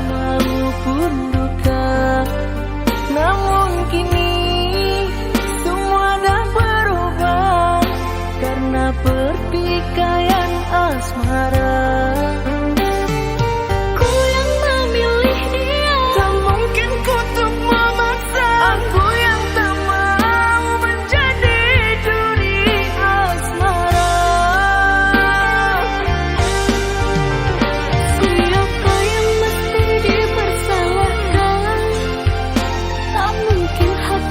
maupun duka. Namun kini semua dah berubah karena pertikaian asmara. Ku yang memilih dia, tak mungkin ku untuk memaksa. Aku yang tak mau menjadi duri asmara. Siapa yang mesti dipersalahkan? Tak mungkin hak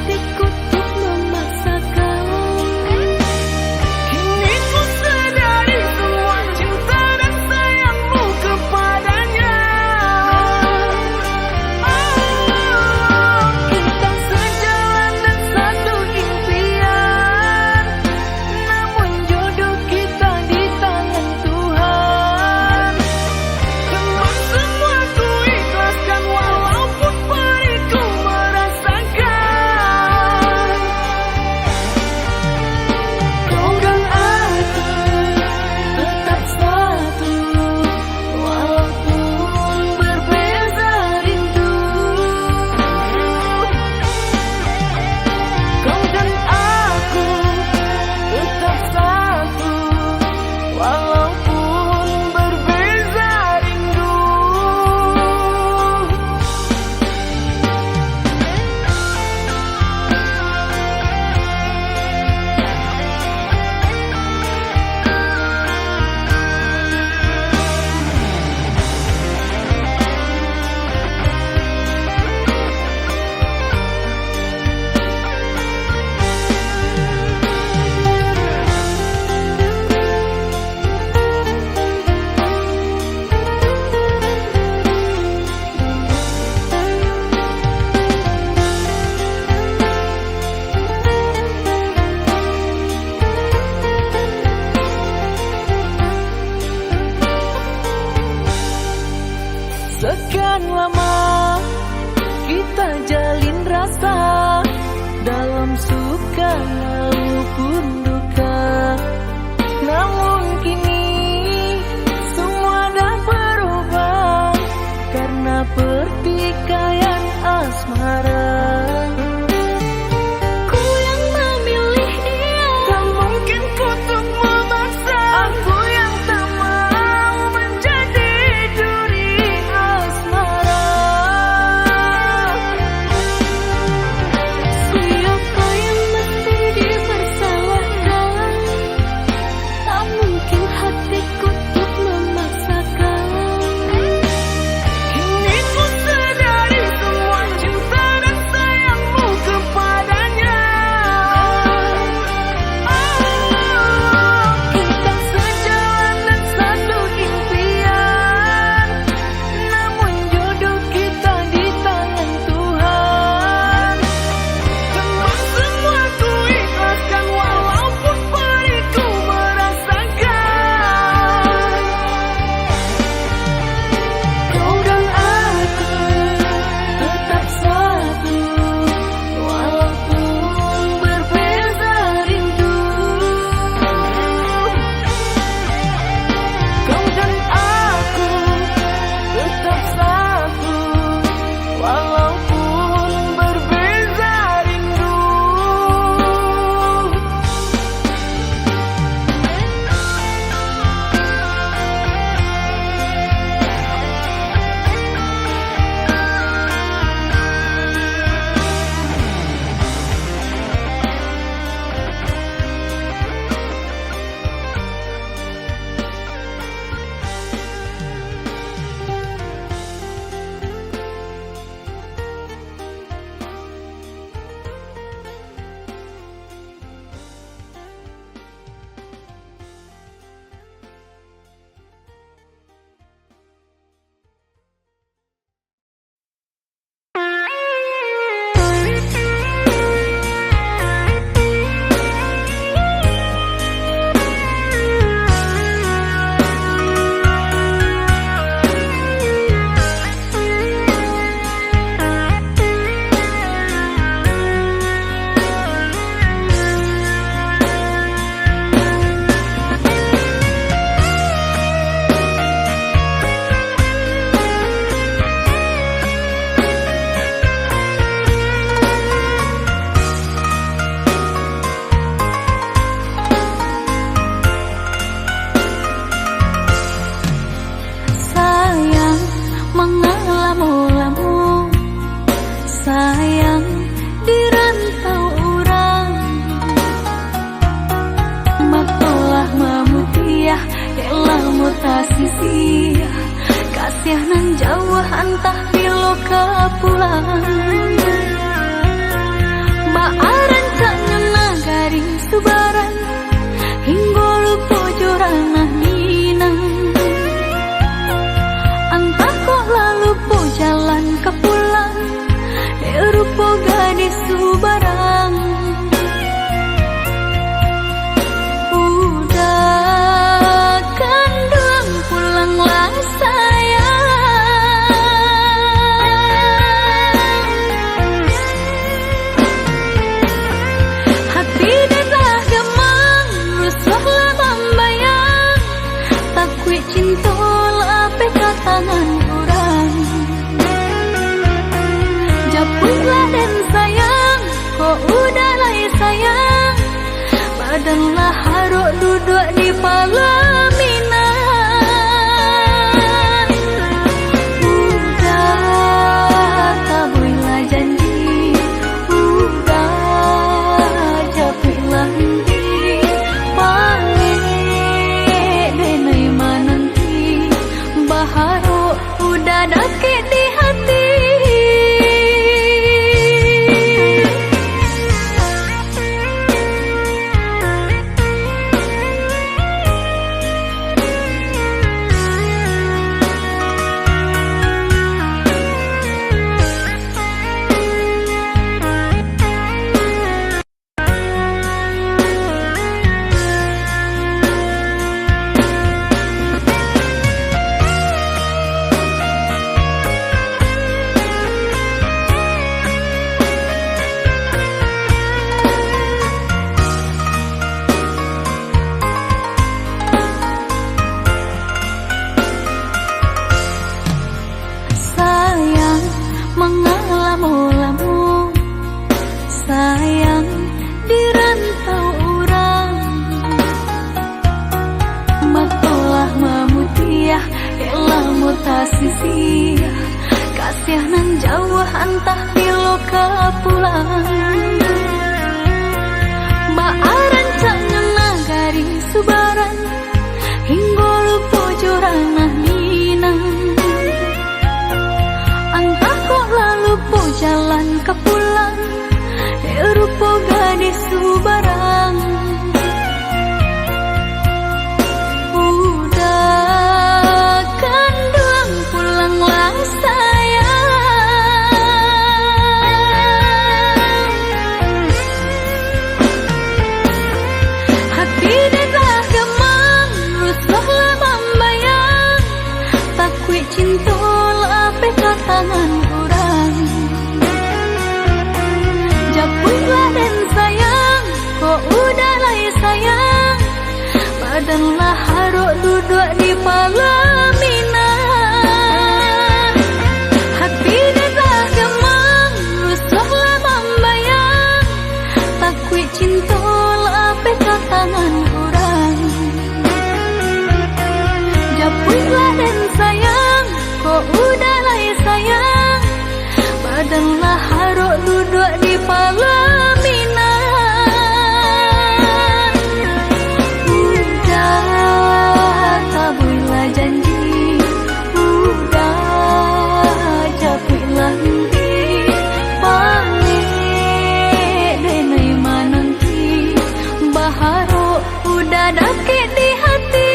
lamu tasisi kasih nan jauh antah bilo kapulang maaran caknya nagari subaran hingga lupa jorana minang antah kok lalu po jalan ke pulang rupa gadis subarang udah kandang pulanglah sayang hati dah gemang rusahlah membayang takut cinta lape katangan orang japutlah dan sayang kok udah lah sayang badanlah haruk duduk di palaminan udah tabuilah janji udah japilah nanti panggil denai mananti baharu udah dakik di hati mengalamu sayang di rantau orang matolah memutiah elah mutasisi kasih nan jauh antah bilo kapulang maaran caknya nagari subaran hingga lupa jorana minang lalu po jalan ke pulang rupa gadis subarang udah kandang pulanglah sayang hati dah gemang rusahlah membayang takut cinta lape katangan japutlah dan sayang kok udah lah sayang badanlah haruk duduk di palaminan hati dah gemang rusahlah membayang takut cinta lape katangan orang japutlah dan sayang kok udah lah sayang badanlah haruk duduk di palaminan udah tabuilah janji udah japilah nanti panggil denai mananti baharu udah dakik di hati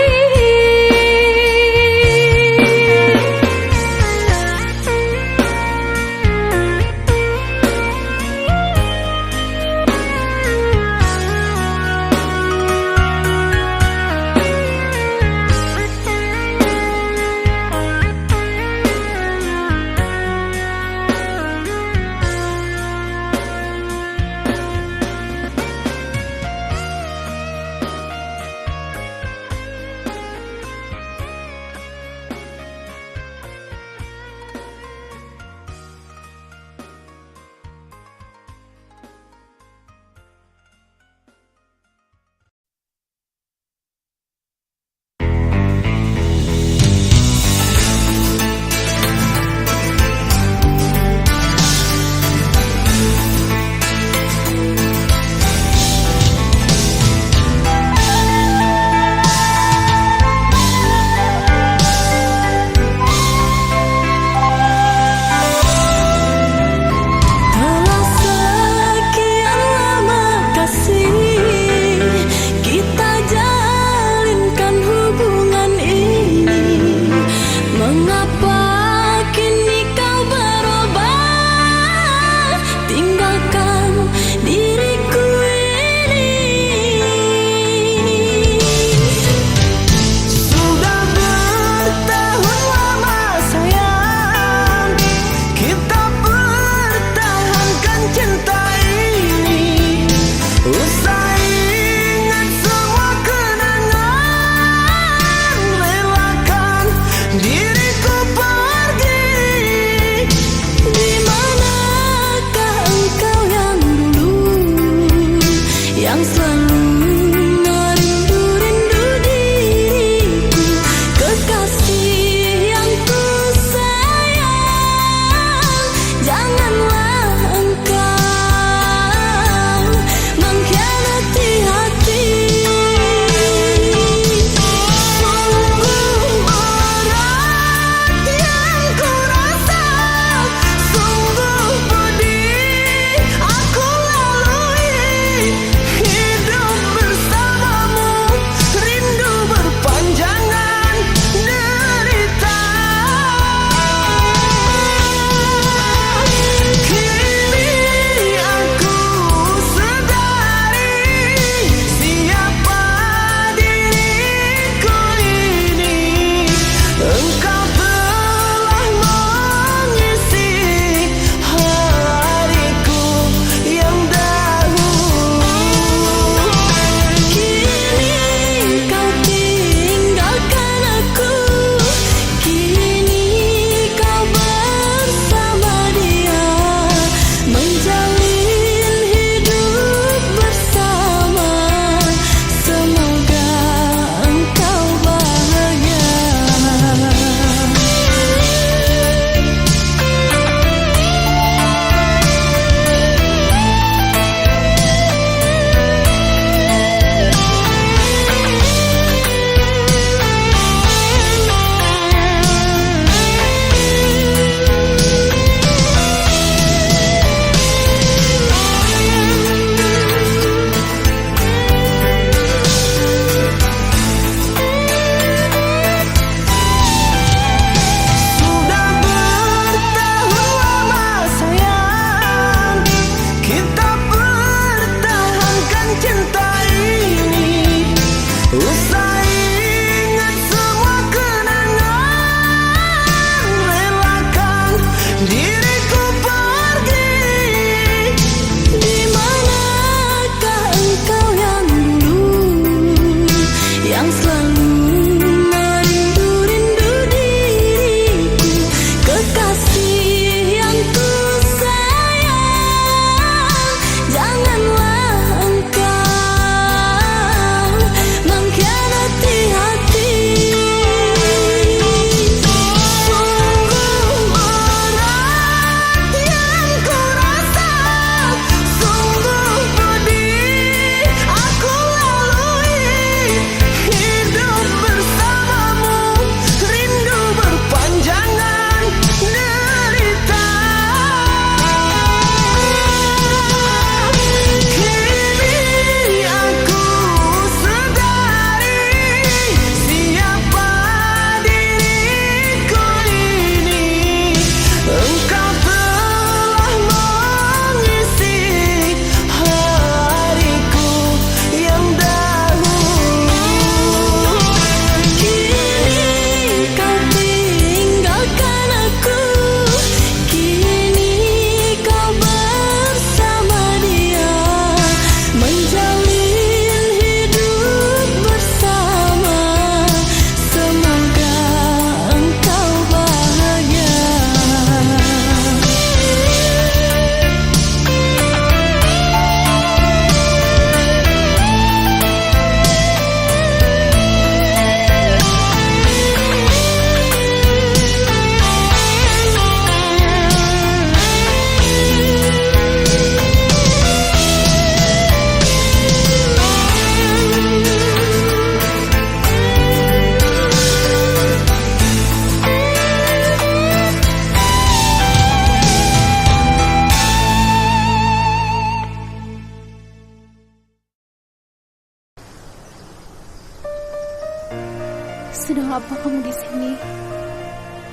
Sedang apa kamu di sini?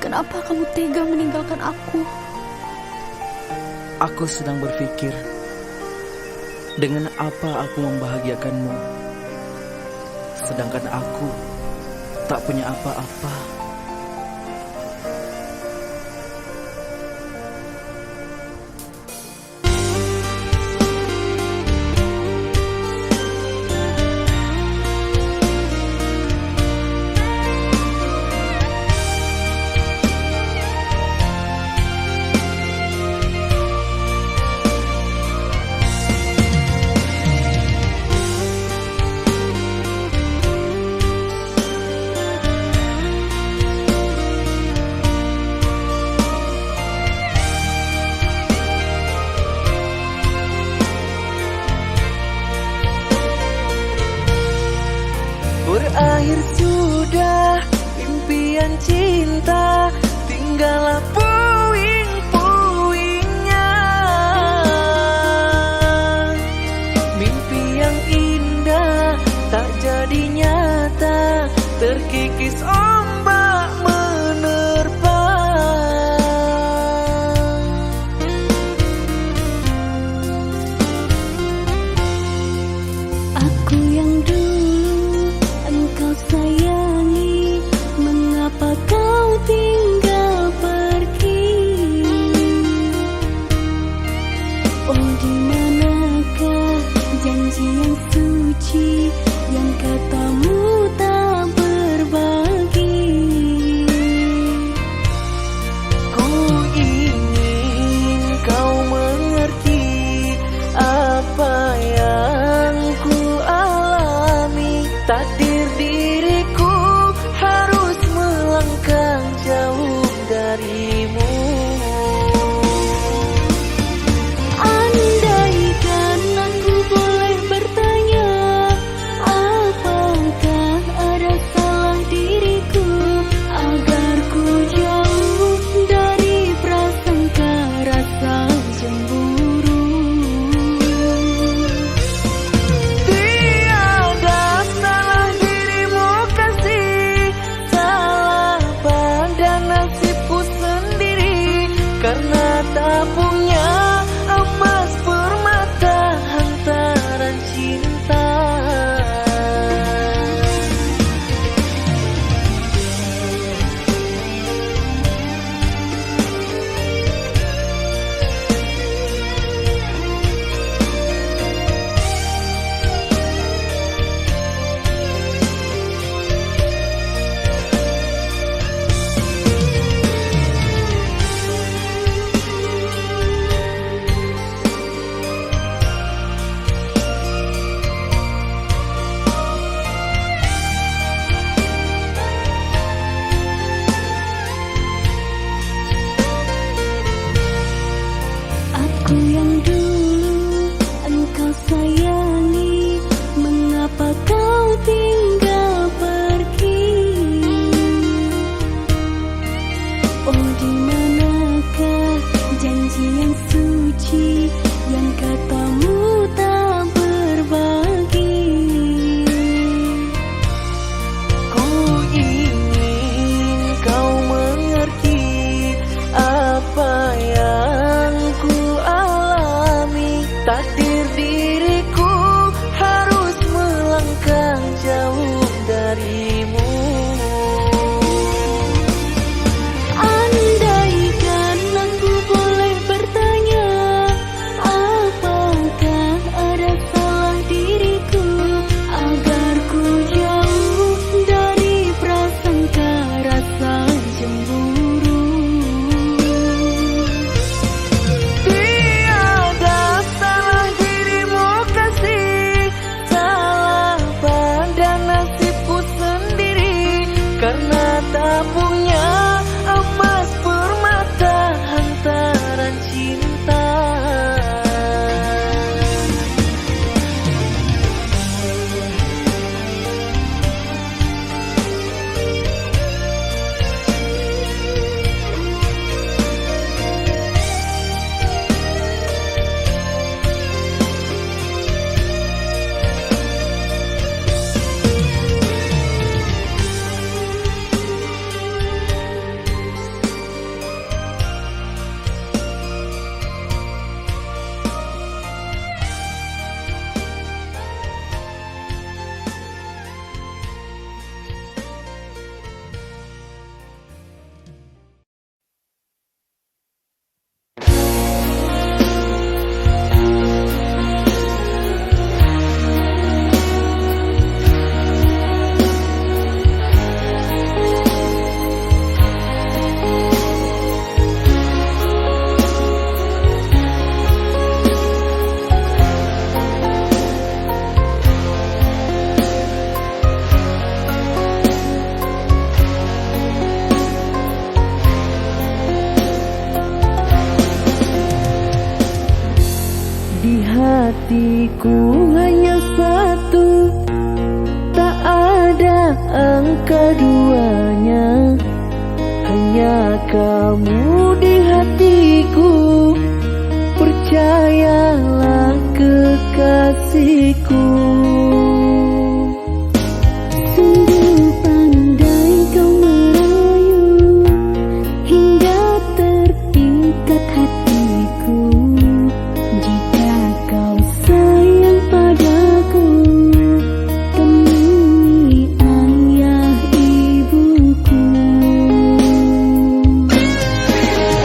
Kenapa kamu tega meninggalkan aku? Aku sedang berpikir, dengan apa aku membahagiakanmu, sedangkan aku tak punya apa-apa. Berakhir sudah impian cinta, tinggallah puing-puingnya. Mimpi yang indah tak jadi nyata, terkikis ombak menerpa. Aku yang dulu engkau sayangi, mengapa kau tinggal pergi? Oh, di manakah janji yang suci yang katamu tak berbagi? Ku ingin kau mengerti apa yang ku alami. Takdir diriku harus melangkah jauh darimu. Andaikan aku boleh bertanya, apakah ada salah diriku agar ku jauh dari prasangka rasa cemburu? Tiada salah dirimu hatiku hanya satu, tak ada angka duanya, hanya kamu di hatiku. Percayalah kekasihku. Sungguh pandai kau merayu hingga terpikat hatiku. Jika kau sayang padaku, temui ayah ibuku.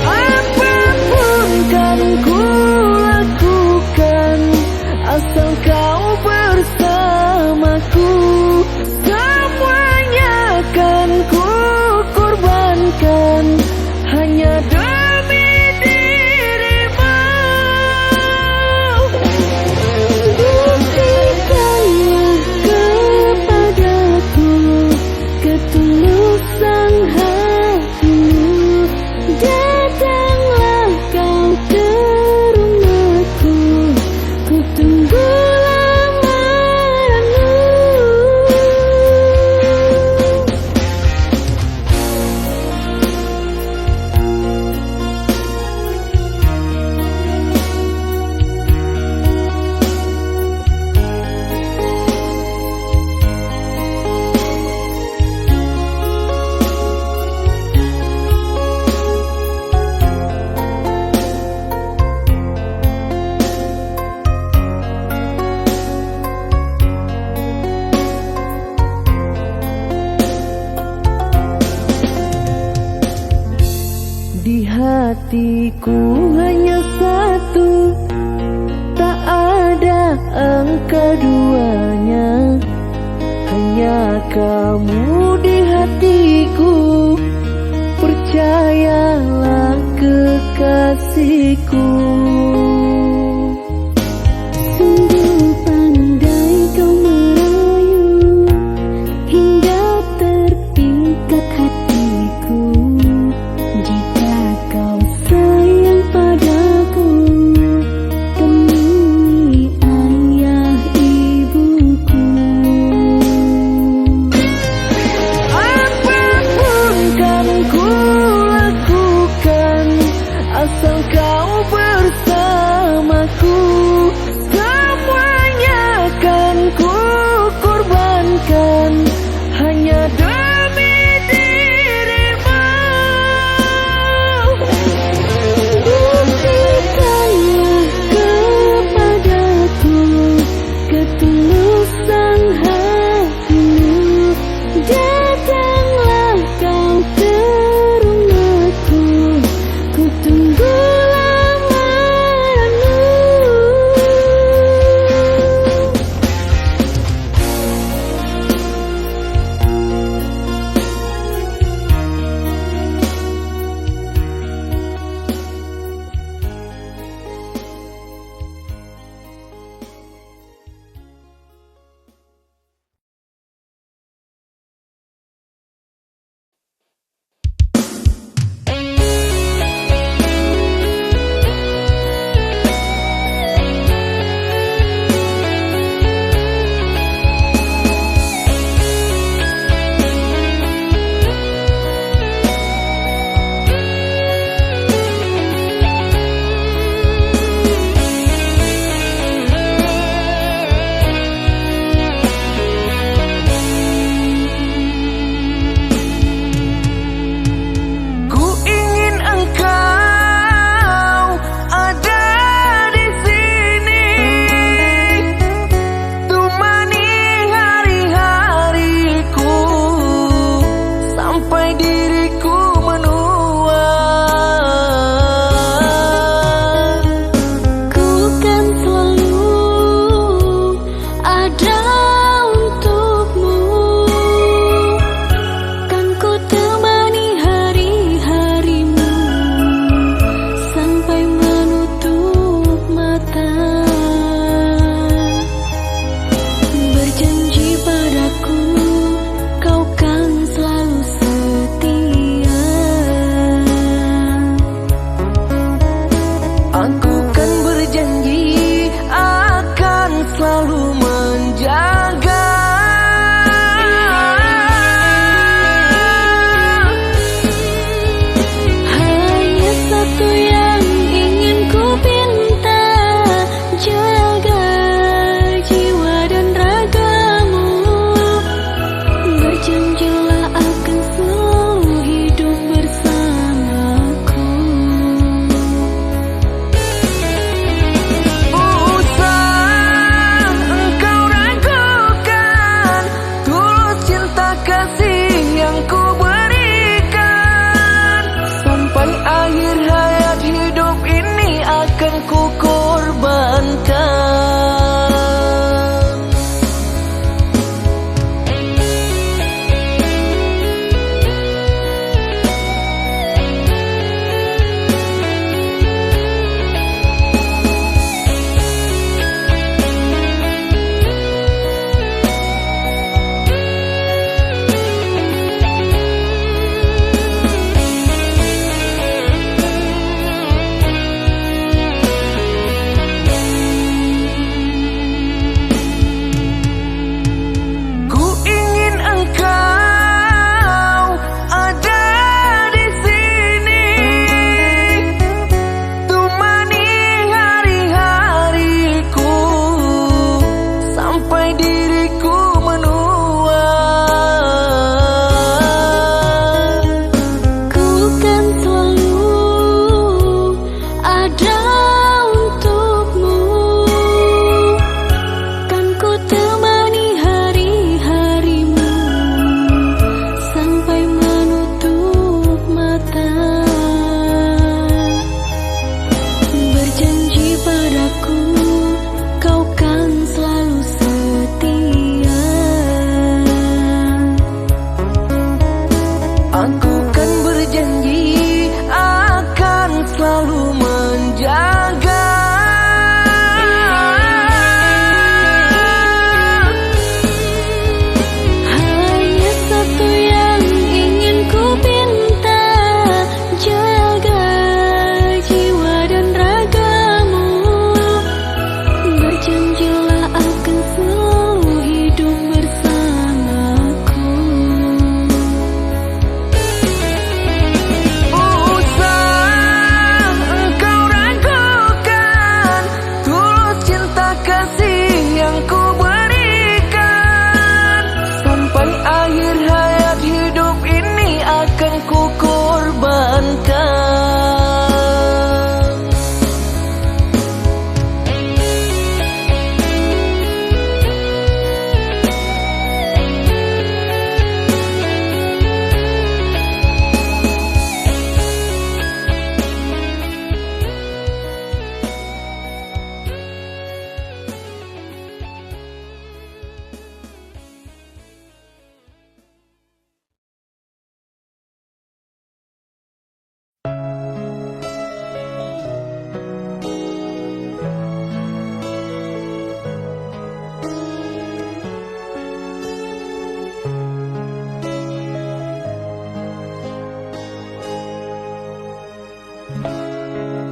Apapun kan ku lakukan asal kau bersamaku. Semuanya akan ku korbankan hanya demi dirimu. Buktikanlah kepadaku ketulusan hatimu. Datanglah kau ke rumahku, ku tunggu lamaranmu. Di hatiku hanya satu, tak ada angka duanya, hanya kamu di hatiku. Percayalah kekasihku. Sungguh pandai kau merayu hingga terpikat hatiku. Jika kau sayang padaku, temui ayah ibuku. Apapun kan ku lakukan asal kau bersamaku.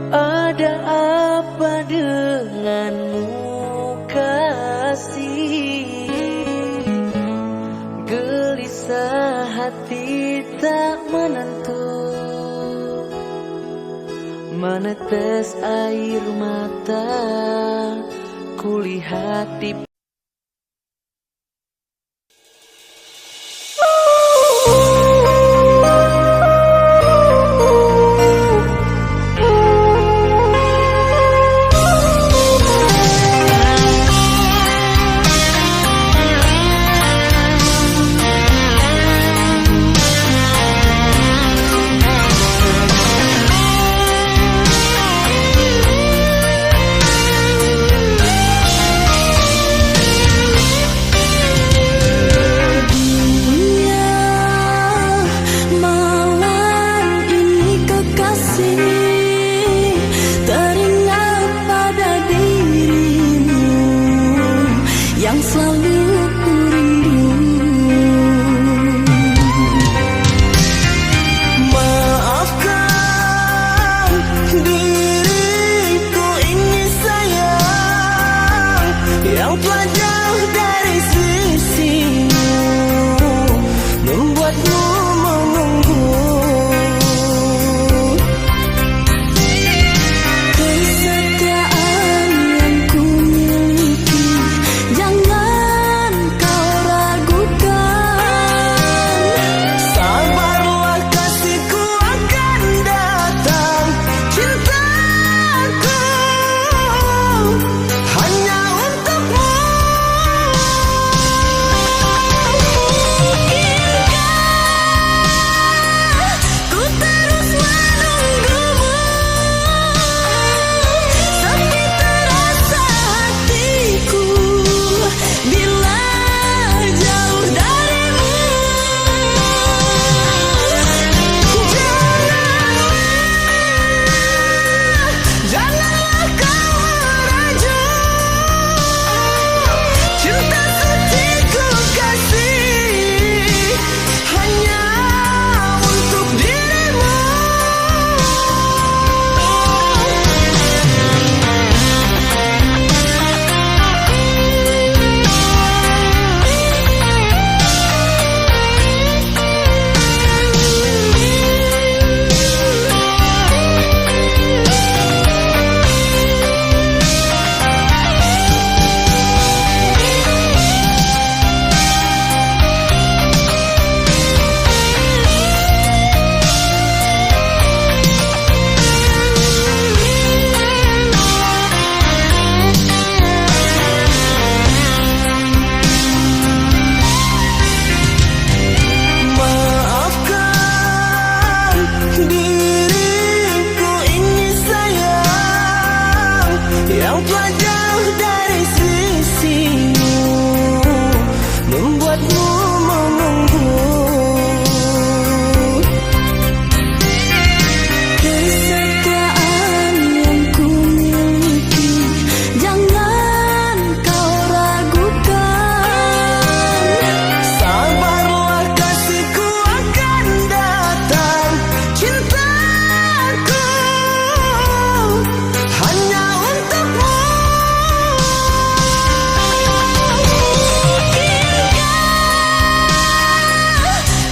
Ada apa denganmu kasih? Gelisah hati tak menentu, menetes air mata, kulihat di yang selalu ku rindu. maafkan diriku ini sayang, yang telah jauh dari sisimu, membuatmu menunggu. Kesetiaan yang ku miliki jangan kau ragukan. Sabarlah kasihku akan datang, cintaku hanya untukmu. Ku terus menunggumu, sepi terasa hatiku bila jauh darimu. Janganlah kau merajuk, cinta suciku kasih hanya untuk dirimu. Maafkan diriku ini sayang, yang telah jauh dari sisimu, membuatmu menunggu. Kesetiaan yang ku miliki jangan kau ragukan. Sabarlah kasihku akan datang, cintaku hanya untukmu.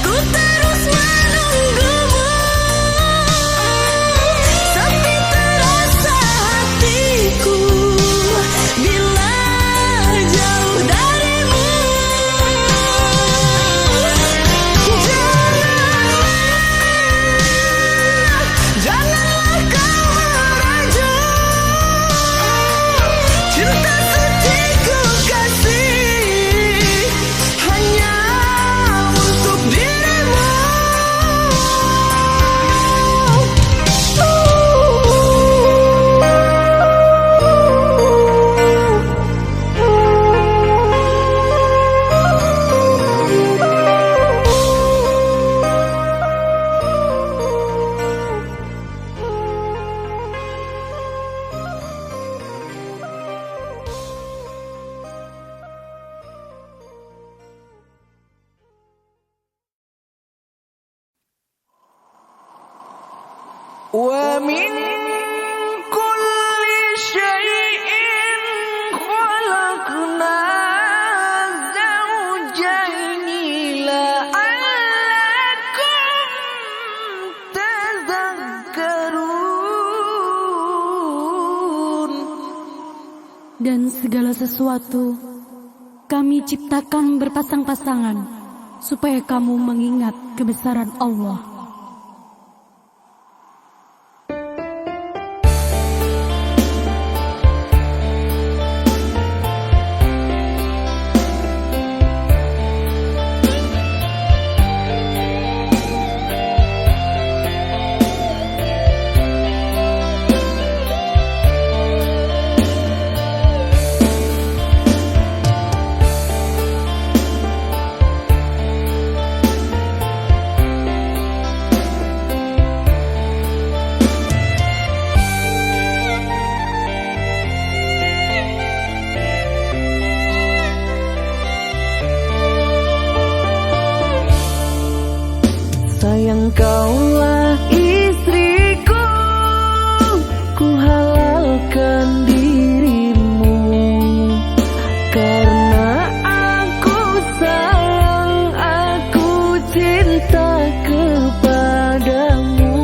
Ku terus menunggumu, sepi terasa hatiku bila jauh darimu. Janganlah kau merajuk, cinta suciku kasih hanya untuk dirimu. Wa min sesuatu, kami ciptakan berpasang-pasangan supaya kamu mengingat kebesaran Allah. Sayang kaulah istriku, ku halalkan dirimu, karena aku sayang, aku cinta kepadamu.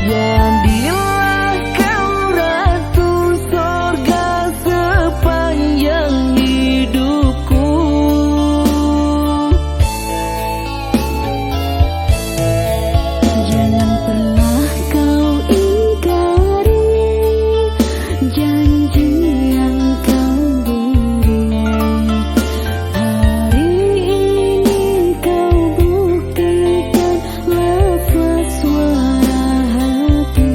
Jadilah kau ratu sorga sepanjang hidupku. Jangan pernah kau ingkari janji yang kau beri. Hari ini kau buktikan lafaz suara hati.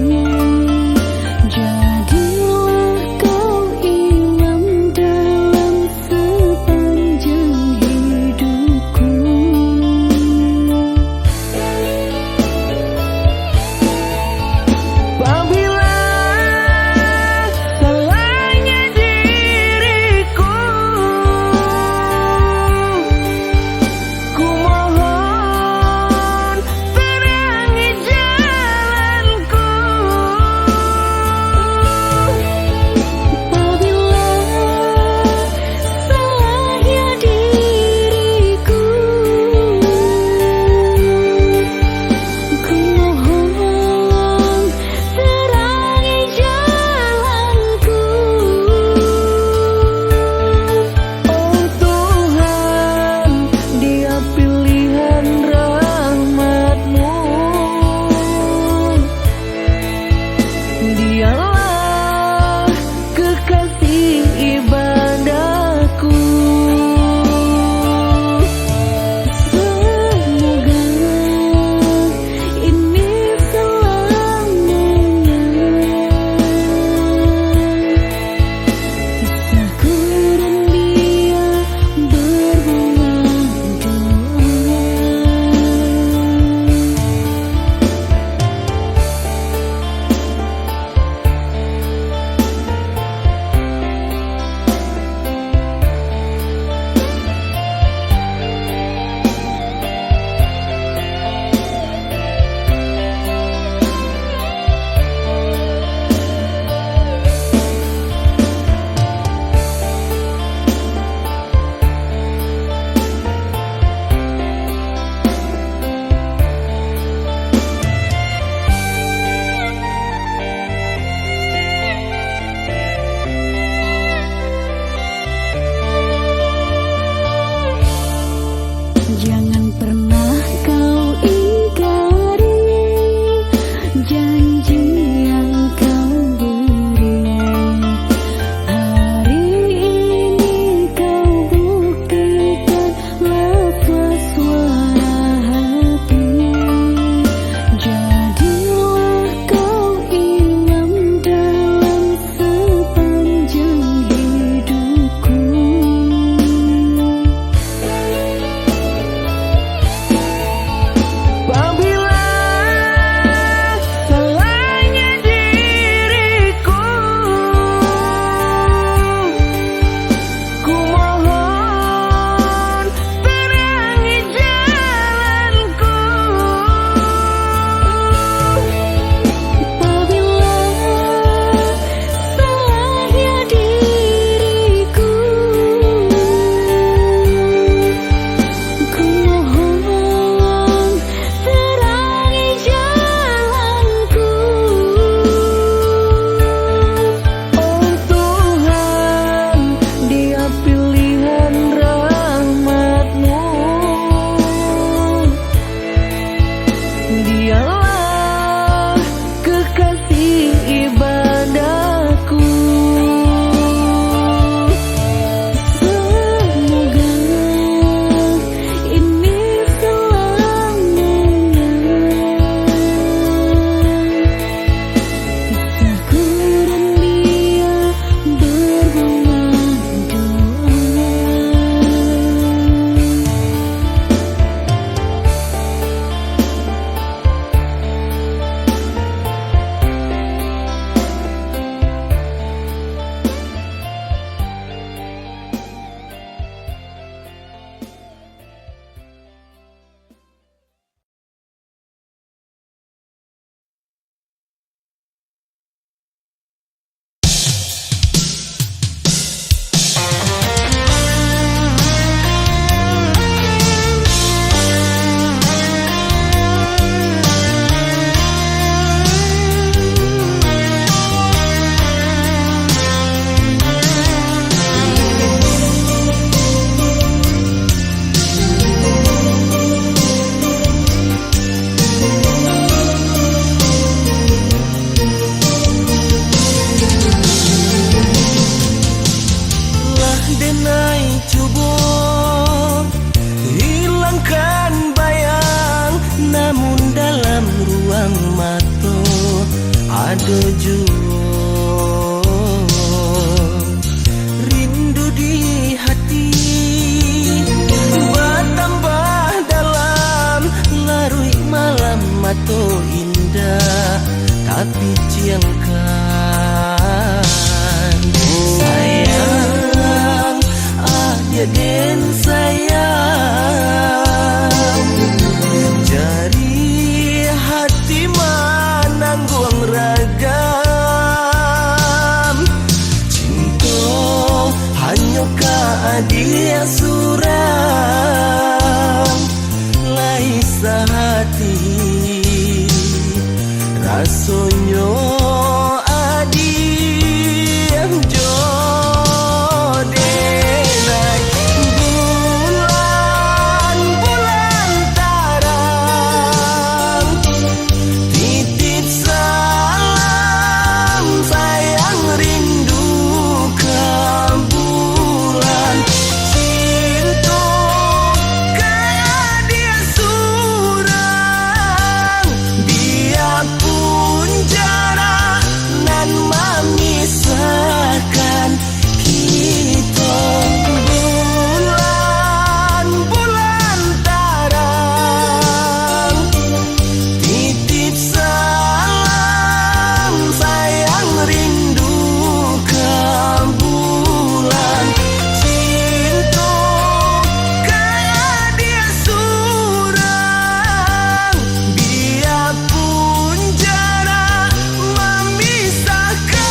Jadilah kau imam dalam sepanjang hidupku. Apabila salahnya diriku, ku mohon terangi jalanku. Apabila salahnya diriku, ku mohon terangi jalanku. Oh Tuhan, Dia pilihan rahmat-Mu. Dialah kekasih ibadahku. Semoga ini selamanya kisahku dan dia berbuah doa. Jangan pernah kau ingkari janji yang kau beri. Hari ini kau buktikan lafaz suara hati. Jadilah kau imam dalam sepanjang hidupku. ada jua rindu di hati, bertambah dalam larui malam atau indah, tapi ciangkan sayang, dia den sayang, jari hati menanggung ragam, cinta hanya dia suram, laisa hati rasanya adiem jodenai bulan tarang, titip salam sayang rindu ke bulan, cinta kayak dia surang, dia pun jarak nan memisahkan kita, bulan tarang, titip salam sayang rindu ke bulan, cinta kayak dia surang, biarpun jarak memisahkan.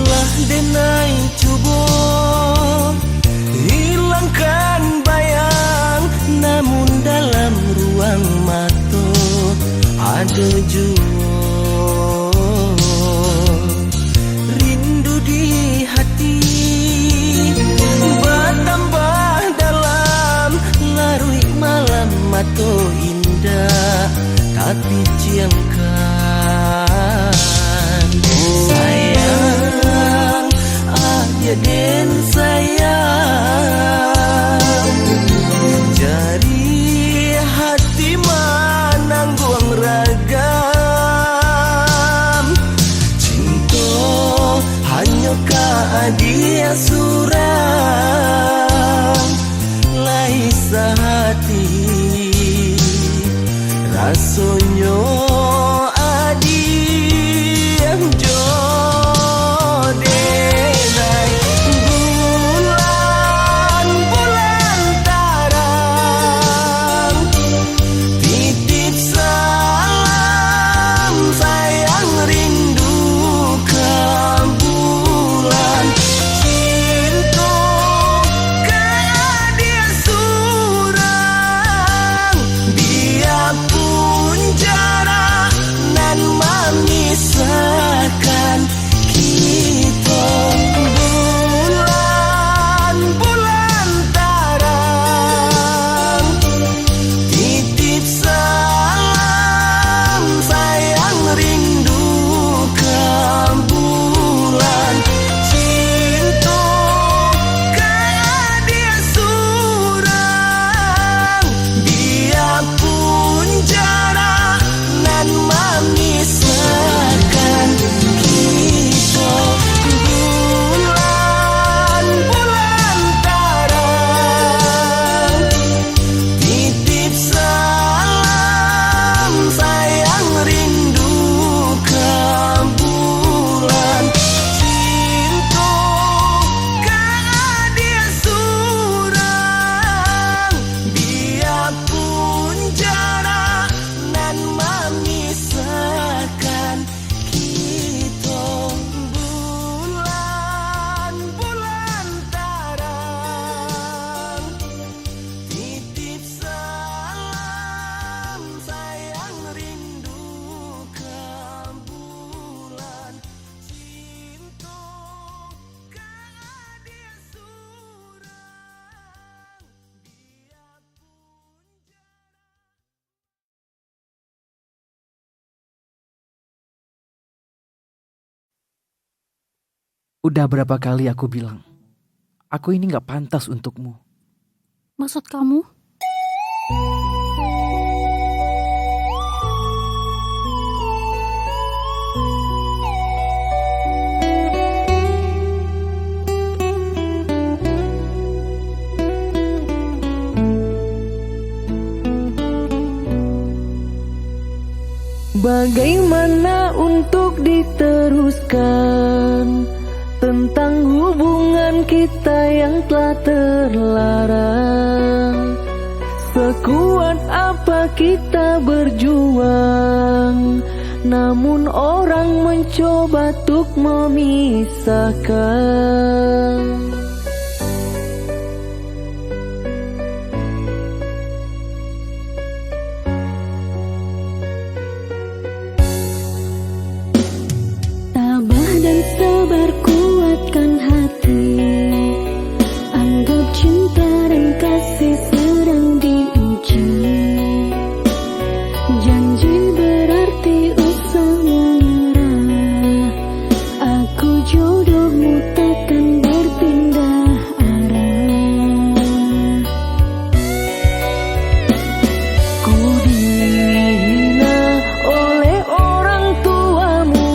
Lah denai cuba hilangkan bayang, namun dalam ruang mata ada jua rindu di hati, bertambah dalam larui malam atau indah, tapi ciangkan sayang, dia den sayang, jari hati menanggung ragam, cinta hanya dia suram, laisa hati rasanya adiem jodenai bulan tarang, titip salam sayang rindu ke bulan, cinta Udah berapa kali aku bilang, aku ini gak pantas untukmu. Maksud kamu? Bagaimana untuk diteruskan tentang hubungan kita yang telah terlarang? Sekuat apa kita berjuang, namun orang mencoba untuk memisahkan. Dan sabar kuatkan hati, anggap cinta dan kasih sedang diuji. Janji berarti usah menyerah, aku jodohmu takkan berpindah arah. Ku dihina oleh orang tuamu,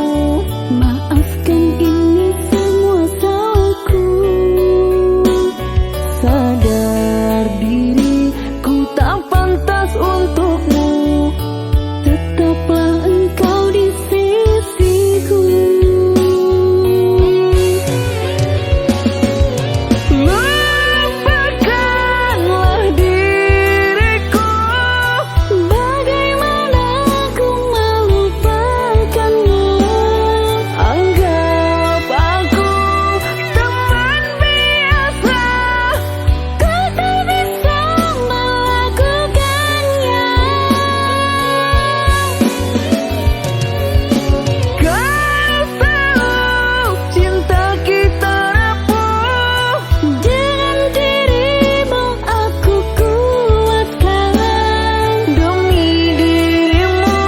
Maafkan ini semua salahku. sadar diri ku tak pantas untukmu. Tetaplah engkau di sisiku. Lupakanlah diriku, Bagaimana aku melupakanmu? anggap aku teman biasa. Kau tak bisa melakukannya. Kau tahu cinta kita rapuh, Dengan dirimu aku kuatkan. demi dirimu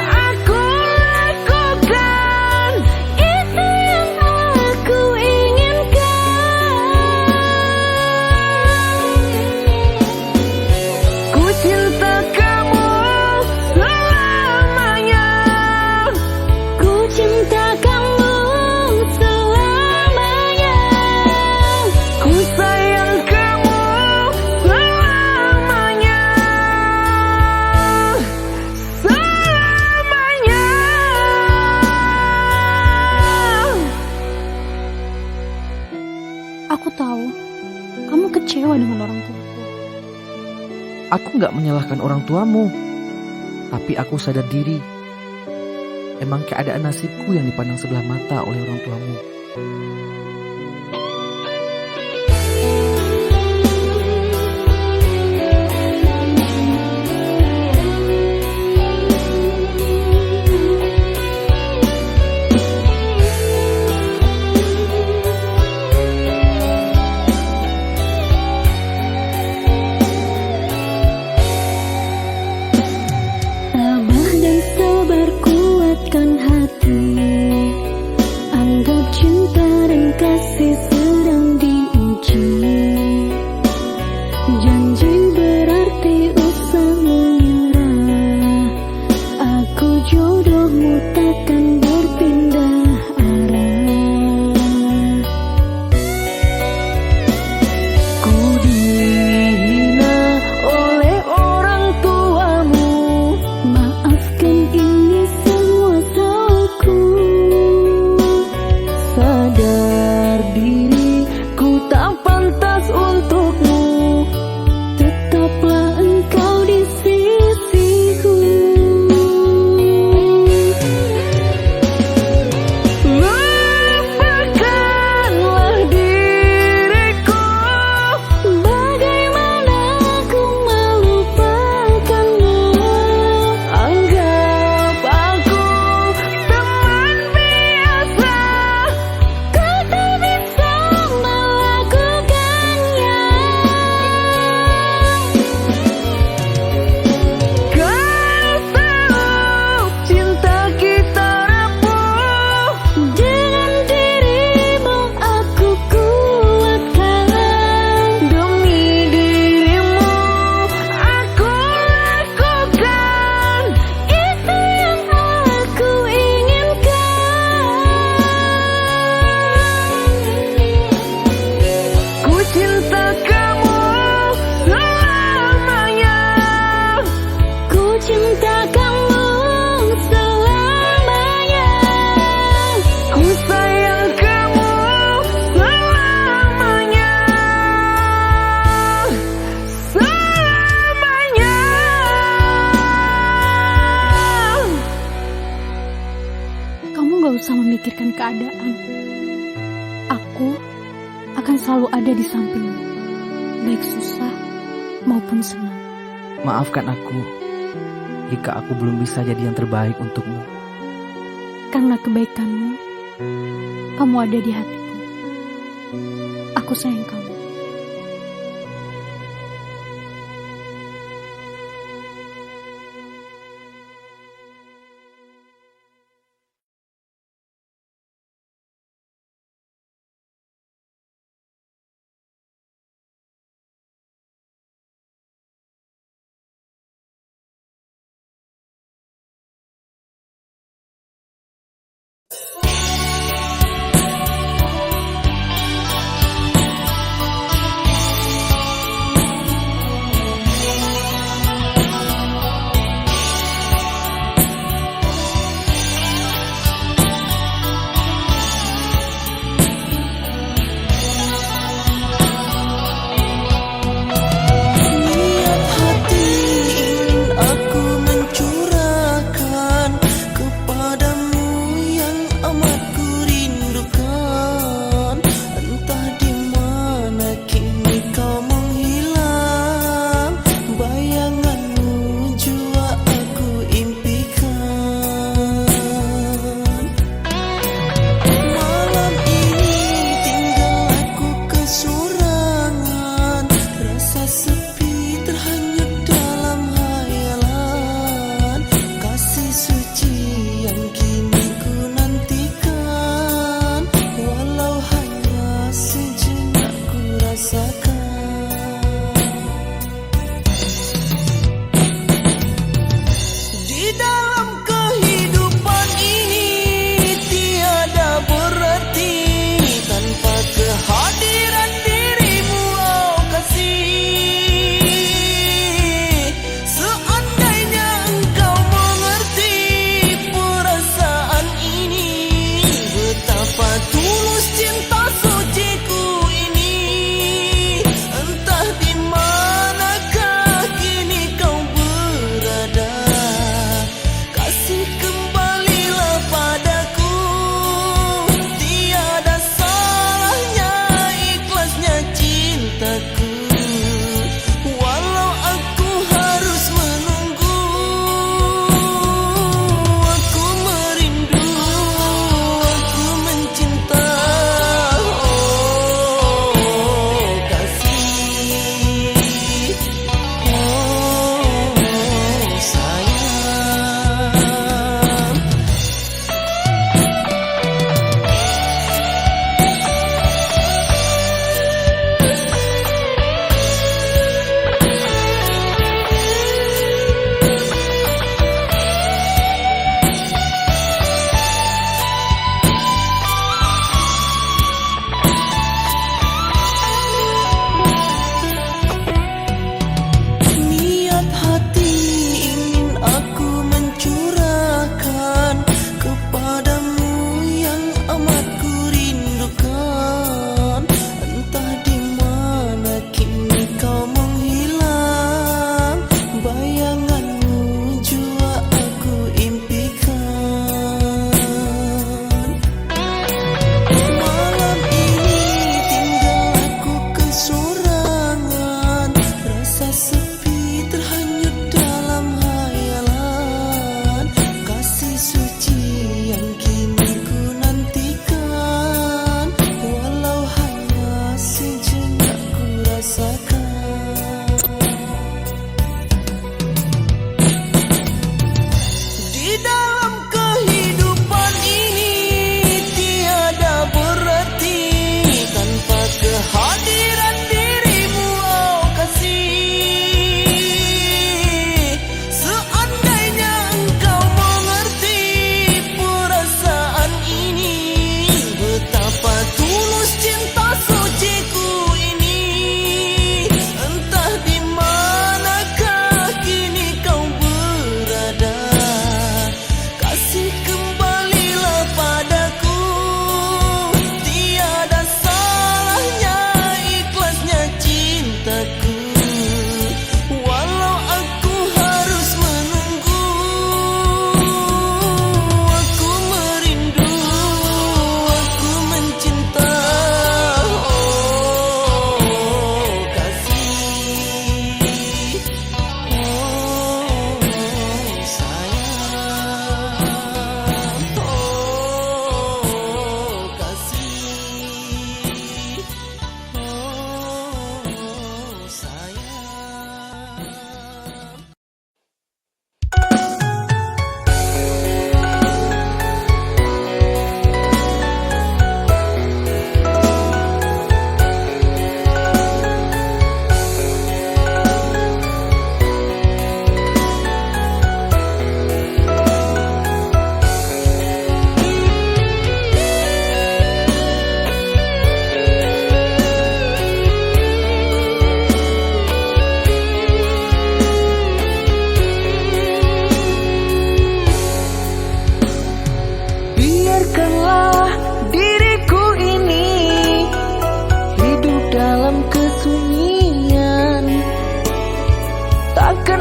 aku lakukan. Itu yang aku inginkan. Ku cinta kamu selamanya. Ku cinta kamu selamanya. Ku sayang kamu selamanya. Selamanya. Aku tahu kamu kecewa dengan orang tuaku. Aku gak menyalahkan orang tuamu, tapi aku sadar diri. Emang keadaan nasibku yang dipandang sebelah mata oleh orang tuamu. Tabah dan sabar kuatkan hati, anggap cinta dan akan selalu ada di sampingmu, baik susah maupun senang. Maafkan aku jika aku belum bisa jadi yang terbaik untukmu. Karena kebaikanmu, kamu ada di hatiku. Aku sayang kamu.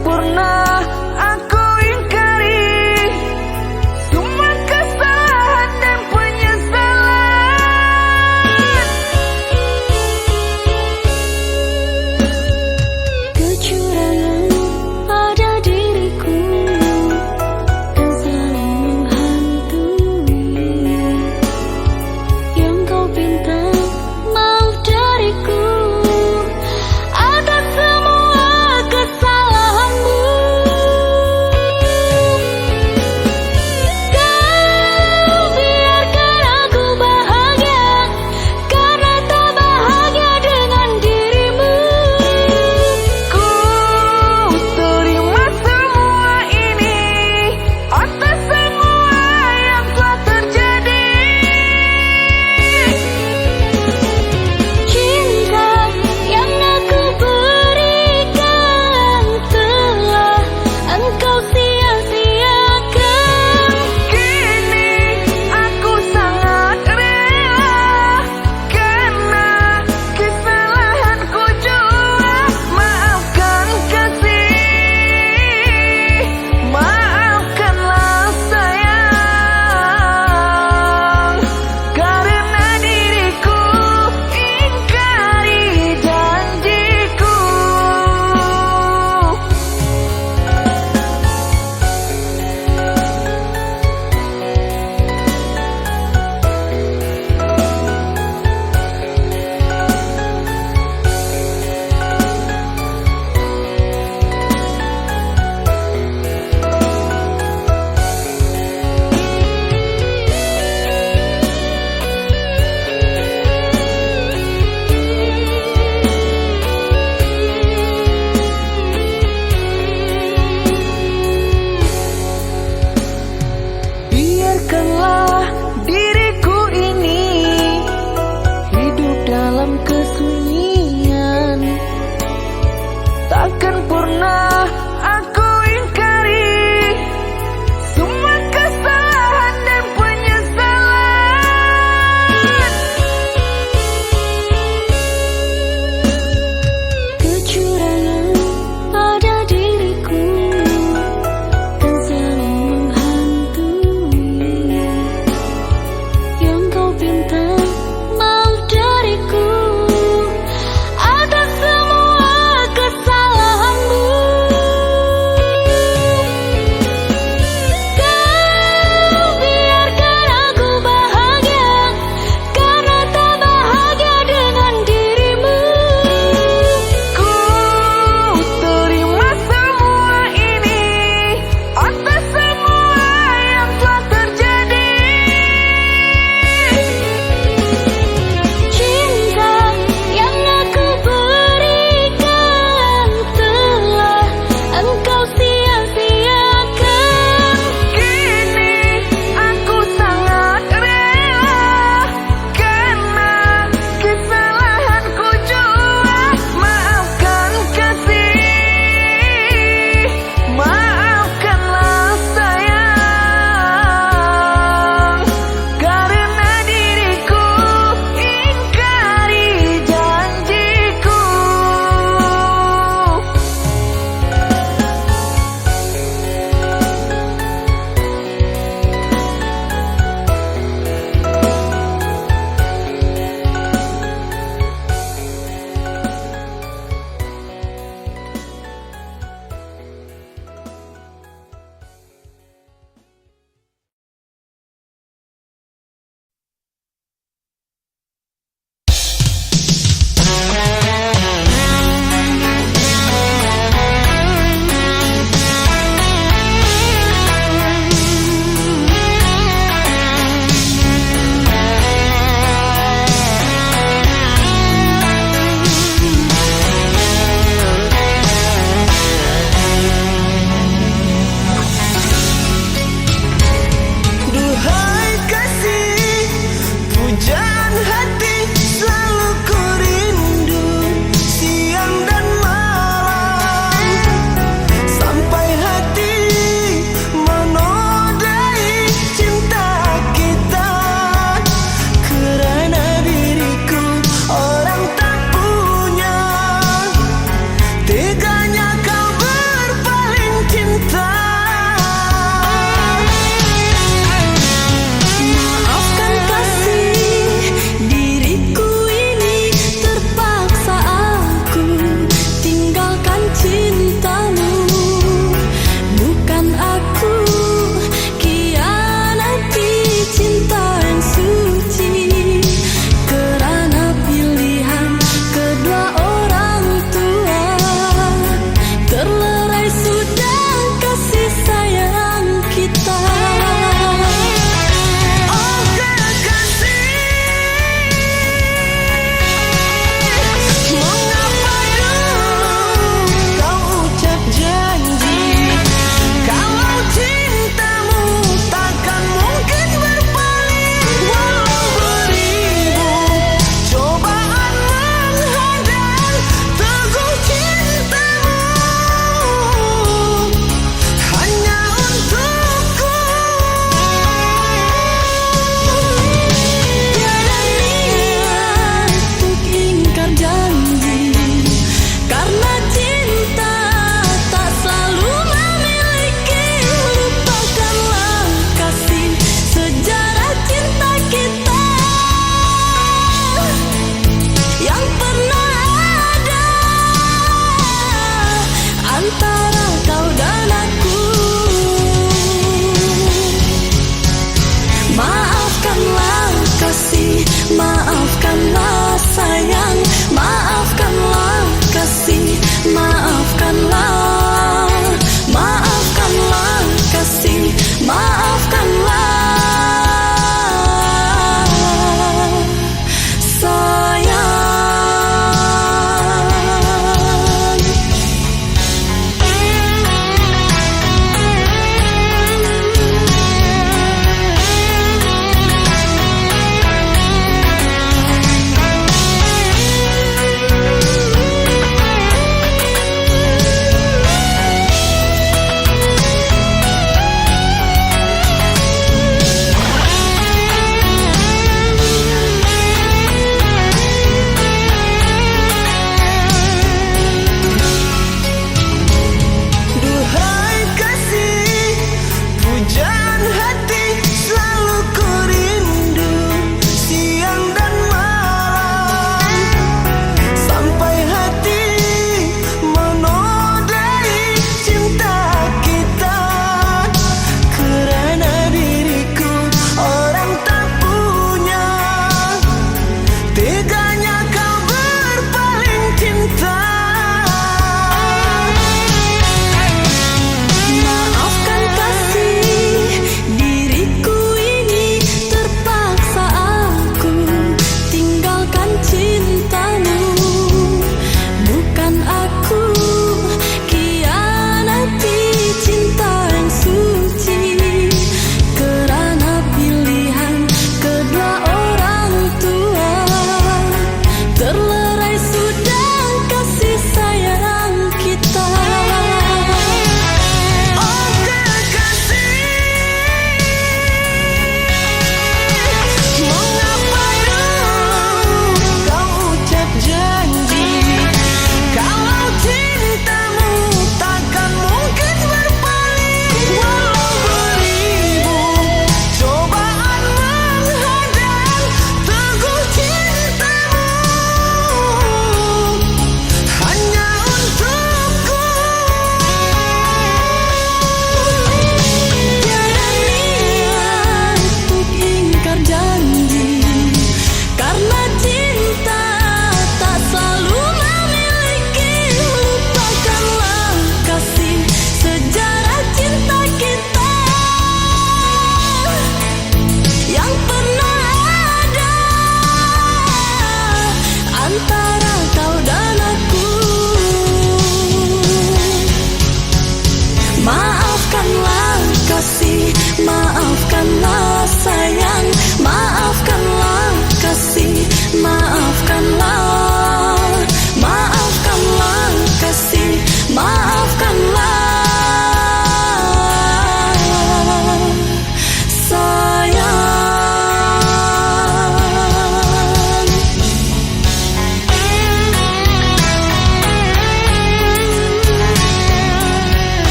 sempurna aku ingkari semua kesalahan dan penyesalan. Kecurangan pada diriku dan selalu menghantui. Yang kau pinta maaf dariku atas semua kesalahanmu.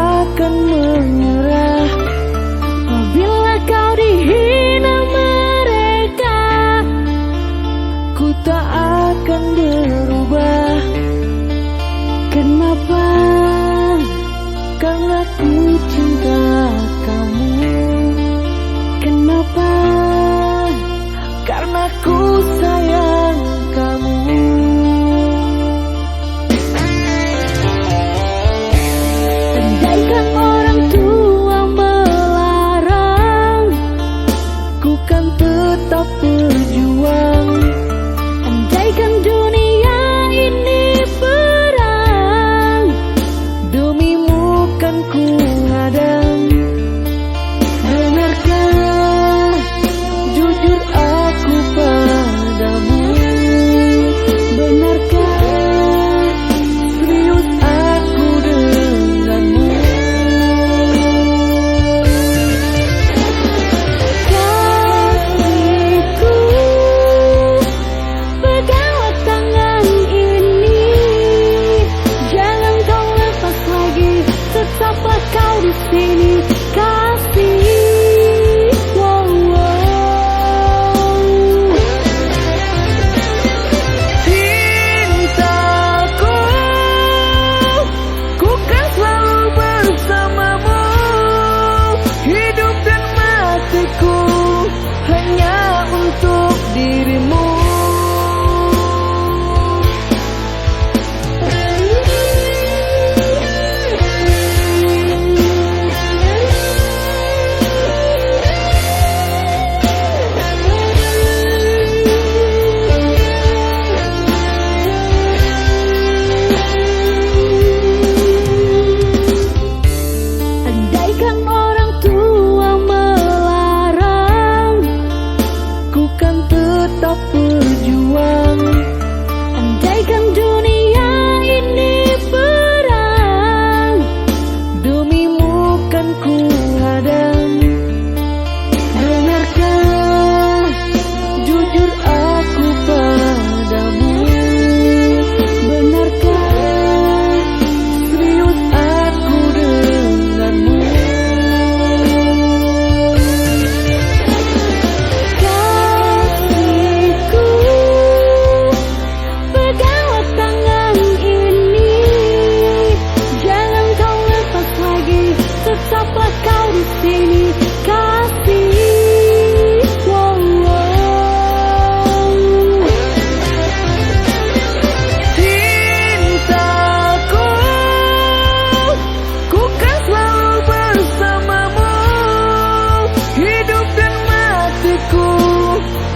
akan menyerah apabila kau dihina mereka. Ku tak akan berubah. Kenapa? Karena ku cinta kamu. Kenapa? Karena ku sayang kamu. Andaikan orang tua melarang, ku kan tetap berjuang. Andaikan dunia ini perang, demimu kan ku hadang. Benarkah jujur aku padamu? Benarkah serius aku denganmu? Kasihku, peganglah tangan ini. Jangan kau lepas lagi, tetaplah kau di sini. Kasih, wow, wow. Cintaku, ku kan selalu bersamamu. Hidup dan matiku hanya untuk dirimu. Andaikan orang tua melarang, ku kan tetap berjuang. Andaikan dunia ini perang, demimu kan ku hadang. Benarkah jujur aku padamu? Benarkah serius aku denganmu? Kasihku, peganglah tangan ini. Jangan kau lepas lagi, tetaplah kau di sini. Kasih, wow, wow. Cintaku, ku kan selalu bersamamu. Hidup dan matiku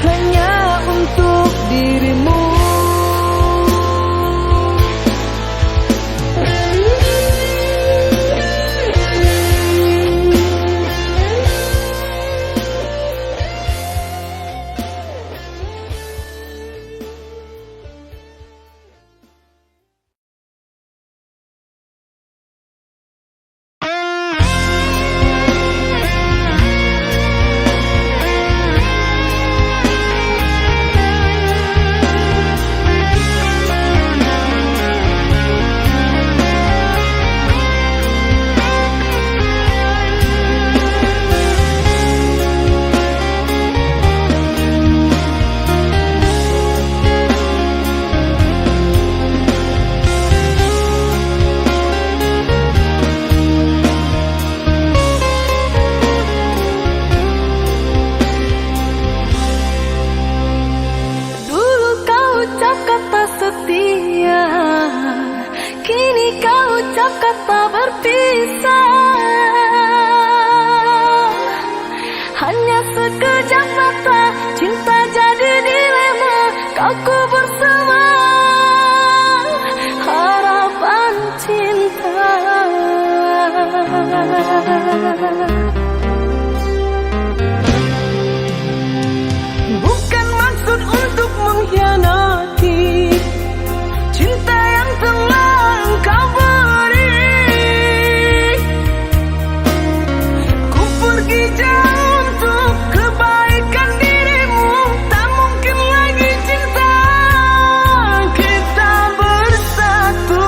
hanya untuk dirimu. Dulu kau ucap kata setia, kini kau ucap kata berpisah. Hanya sekejap mata, cinta jadi dilema. Kau kubur semua harapan cinta. Bukan maksud untuk mengkhianati cinta yang telah engkau beri. Ku pergi jauh untuk kebaikan dirimu. Tak mungkin lagi cinta kita bersatu.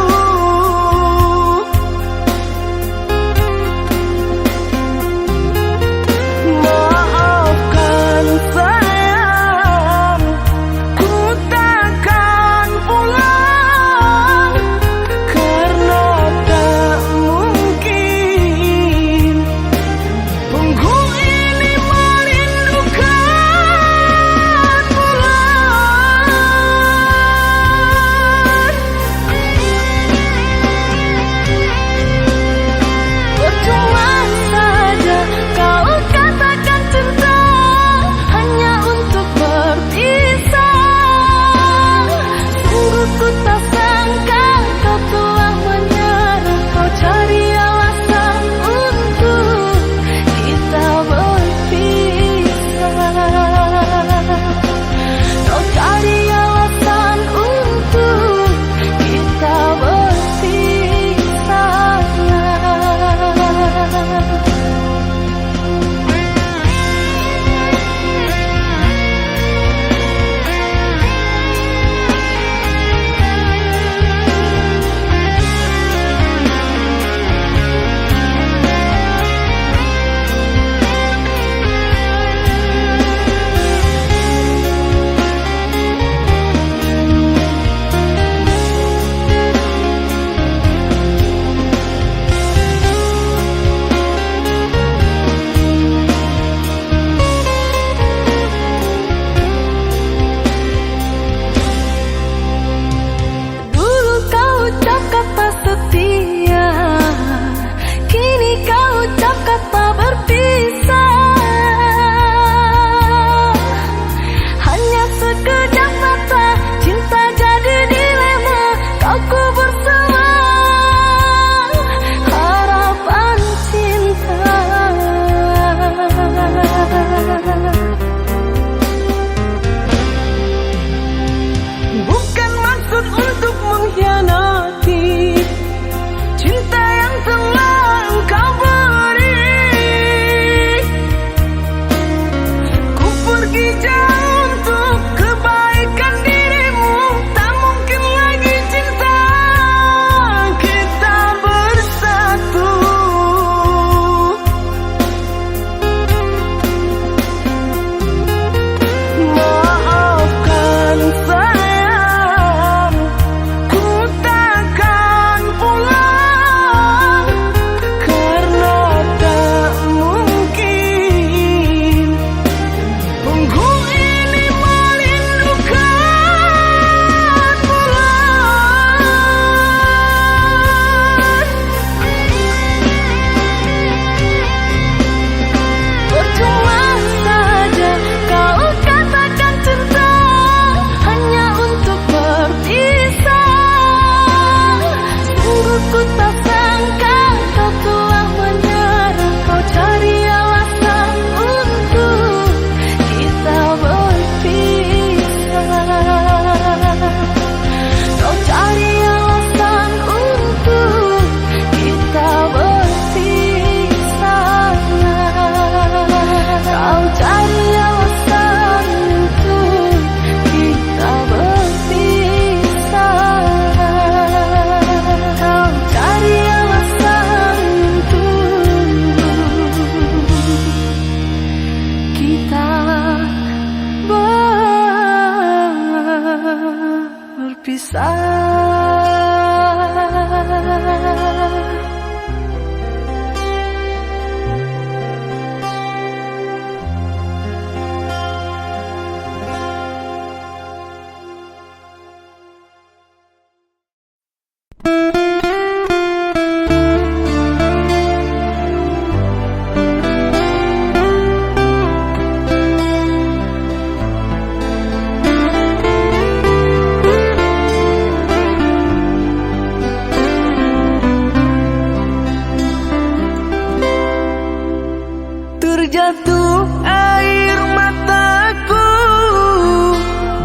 terjatuh air mataku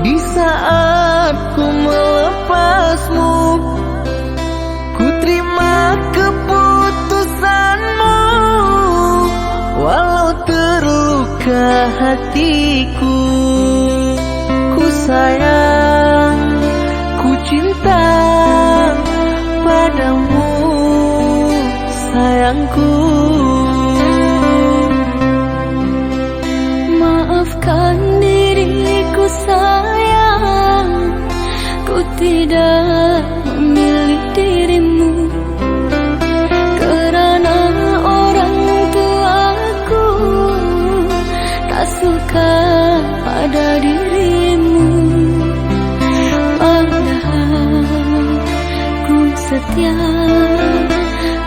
di saat ku melepasmu. Ku terima keputusanmu walau terluka hatiku. Ku sayang, ku cinta padamu sayangku. Maafkan diriku sayang, ku tidak memilih dirimu. Kerana orang tuaku tak suka pada dirimu. Padahal ku setia,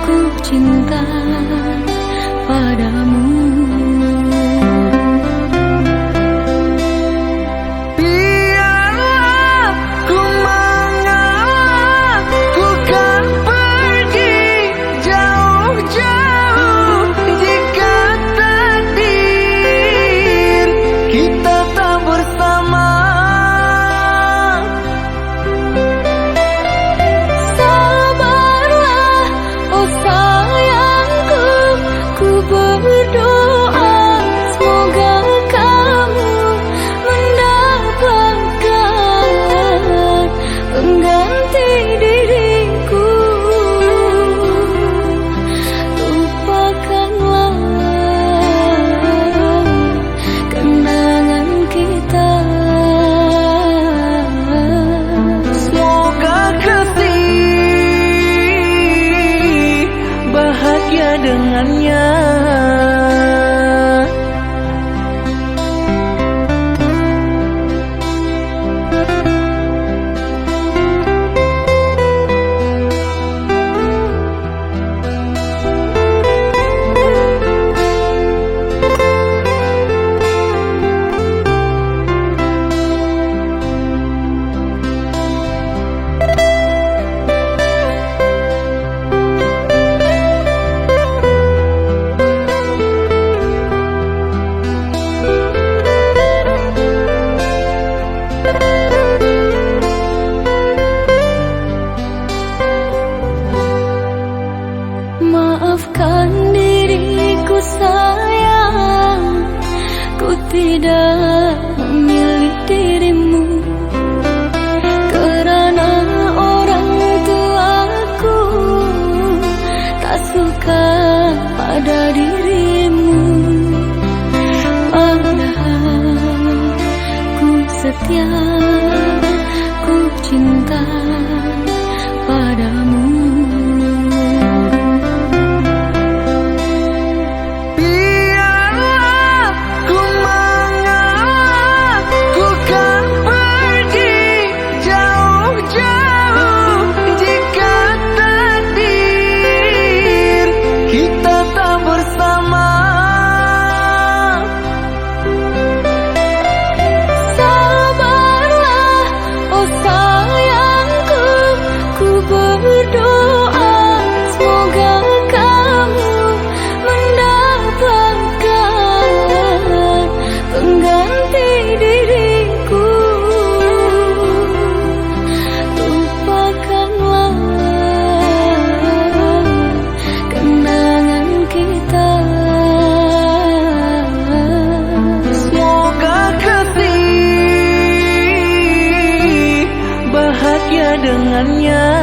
ku cinta padamu. Dengannya maafkan diriku sayang, ku tidak memilih dirimu. Kerana orang tuaku tak suka pada dirimu. Padahal ku setia, ku cinta padamu. dengannya.